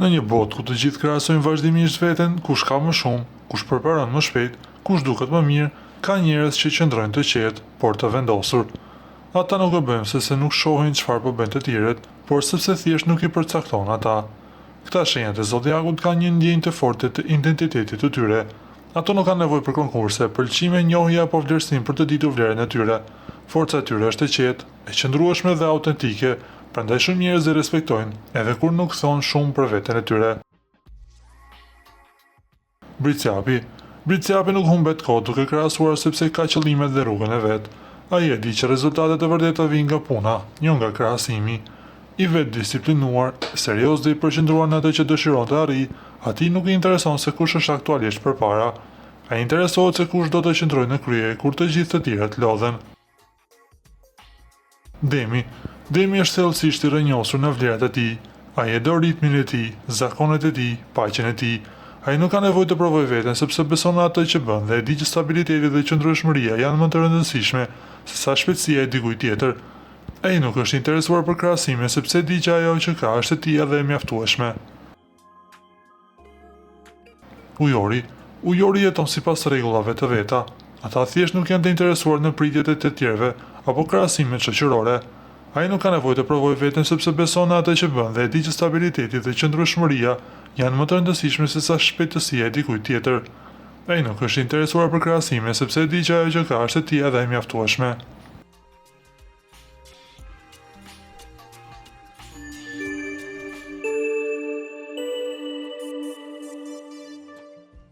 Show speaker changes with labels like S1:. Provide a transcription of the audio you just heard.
S1: Në një botë ku të gjithë krahasojnë vazhdimisht veten, kush ka më shumë, kush përparon më shpejt, kush duket më mirë, ka njerëz që qëndrojnë të qetë, por të vendosur. Ata nuk e bëjnë sepse nuk shohin çfarë po bëjnë të tjerët, por sepse thjesht nuk i përcakton ata. Këta shenjat e zodiakut kanë një ndjenjë të fortë të identitetit të tyre. Ato nuk kanë nevojë për konkurse, pëlqime, njohje apo vlerësim për të ditur vlerën e tyre. Forca e tyre është e qetë, e qëndrueshme dhe autentike, prandaj shumë njerëz e respektojnë, edhe kur nuk thonë shumë për veten e tyre. Britsjapi nuk humbet kohë duke krahasuar sepse ka qëllimet dhe rrugën e vet. Ai e di që rezultatet e vërteta vijnë nga puna, jo nga krahasimi. I vet disiplinuar, serioz dhe i përqendruar në atë që dëshiron të arrijë, atij nuk i intereson se kush është aktualisht përpara. Ai interesohet se kush do të qëndrojë në krye kur të gjithë të tjerët lodhen. Demi është thellësisht i rrënjosur në vlerat e tij. Ai e do ritmin e tij, zakonet e tij, paqen e tij. Ai nuk ka nevojë të provojë veten sepse beson në atë që bën dhe e di që stabiliteti dhe qëndrueshmëria janë më të rëndësishme se sa shpejtësia e dikujt tjetër. Ai nuk është interesuar për krahasime sepse di që ajo që ka është e tij dhe e mjaftueshme. Ujori jeton sipas rregullave të veta. Ata thjesht nuk janë të interesuar në pritjet e të tjerëve apo krahasimet shoqërore. Ai nuk ka nevojë të provojë veten sepse beson në atë që bën dhe e di që stabiliteti dhe qëndrueshmëria janë më të rëndësishme se sa shpejtësia e dikujt tjetër. Ai nuk është interesuar për krahasime sepse e di që ajo që ka është e tij dhe e mjaftueshme.